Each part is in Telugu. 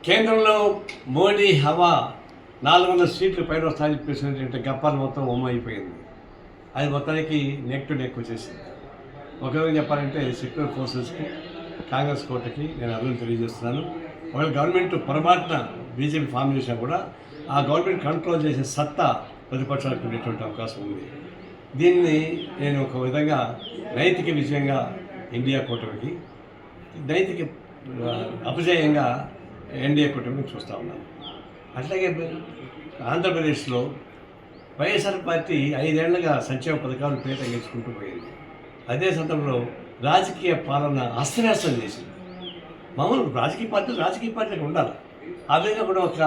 కేంద్రంలో మోడీ హవా 400 సీట్లు పైన వస్తాయని చెప్పేసినటువంటి గప్పాలు మొత్తం అయిపోయింది. అది మొత్తానికి నెక్ టు నెక్ వచ్చేసింది. ఒక విధంగా చెప్పాలంటే సెక్యులర్ ఫోర్సెస్కి, కాంగ్రెస్ కోటకి నేను అభివృద్ధి తెలియజేస్తున్నాను. ఒకవేళ గవర్నమెంట్ పొరపాటున బీజేపీ ఫామ్ చేసినా కూడా ఆ గవర్నమెంట్ కంట్రోల్ చేసే సత్తా ప్రతిపక్షాలకు ఉండేటువంటి అవకాశం ఉంది. దీన్ని నేను ఒక విధంగా నైతిక విజయంగా ఇండియా కూటమికి, నైతిక అపజయంగా ఎన్డీఏ కూటమికి చూస్తూ ఉన్నాను. అట్లాగే ఆంధ్రప్రదేశ్లో వైఎస్ఆర్ పార్టీ 5 ఏళ్లుగా సంక్షేమ పథకాలు పేట గెలుచుకుంటూ పోయింది. అదే సందర్భంలో రాజకీయ పాలన అస్తవ్యస్తం చేసింది. మామూలు రాజకీయ పార్టీలకు ఉండాలి. ఆ విధంగా కూడా ఒక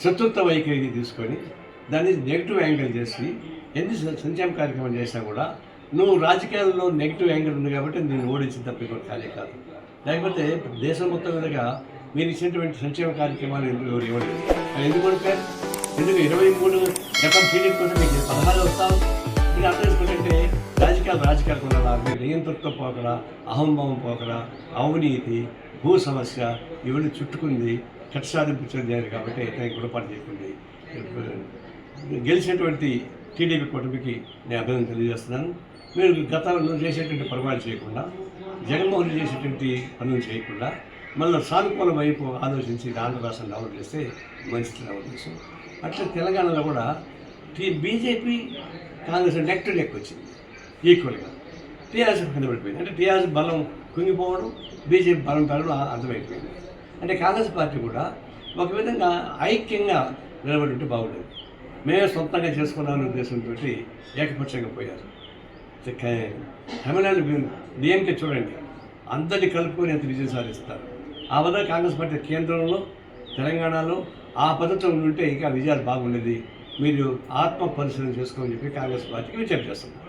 శత్రుత్వ వైఖరి తీసుకొని దాన్ని నెగిటివ్ యాంగిల్ చేసి ఎన్ని సంక్షేమ కార్యక్రమం చేసినా కూడా నువ్వు రాజకీయాల్లో నెగిటివ్ యాంగిల్ ఉంది కాబట్టి నేను ఓడించిన తప్ప ఇంకోటి కాలే కాదు. లేకపోతే దేశం మొత్తం మీదుగా మీరు ఇచ్చినటువంటి సంక్షేమ కార్యక్రమాలు ఎవరు ఇవ్వలేదు. అది ఎందుకు ఓడిపోయారు? ఎందుకు 23 ఎకరం టీడీపీ కోసం మీకు 16 వస్తావు? మీరు అర్థం చేసుకుంటే రాజకీయాలు ఉండాలా, మీరు నియంతృత్వం పోకడా, అహంభావం పోకడా, అవినీతి, భూ సమస్య ఇవన్నీ చుట్టుకుంది, కక్ష సాధింపు చేయాలి కాబట్టి అయితే గుణపాటు చేయకుంది. గెలిచినటువంటి టీడీపీ కూటమికి నేను అభినందన తెలియజేస్తున్నాను. మీరు గతంలో చేసేటువంటి పొరపాటు చేయకుండా, జగన్మోహన్ రెడ్డి చేసేటువంటి పనులు చేయకుండా మళ్ళీ సానుకూల వైపు ఆలోచించి ఆంధ్ర రాష్ట్రం డెవలప్ చేస్తే మంచిది నా ఉద్దేశం. అట్లా తెలంగాణలో కూడా BJP Congress neck to neck వచ్చింది ఈక్వల్గా. టీఆర్ఎస్ కింద పడిపోయింది. అంటే టీఆర్ఎస్ బలం కుంగిపోవడం, బీజేపీ బలం పెరగడం అర్థమైపోయింది. అంటే కాంగ్రెస్ పార్టీ కూడా ఒక విధంగా ఐక్యంగా నిలబడి బాగుండేది. మేమే సొంతంగా చేసుకున్నామనే ఉద్దేశంతో ఏకపక్షంగా పోయారు. తమిళనాడు డిఎంకే చూడండి, అందరినీ కలుపుకొని ఎంత విజయం సాధిస్తారు. ఆ విధంగా కాంగ్రెస్ పార్టీ కేంద్రంలో, తెలంగాణలో ఆ పద్ధతిలో ఉంటే ఇంకా విజయాలు బాగుండేది. మీరు ఆత్మ పరిశీలన చేసుకోమని చెప్పి కాంగ్రెస్ పార్టీకి విజ్ఞప్తి చేస్తున్నారు.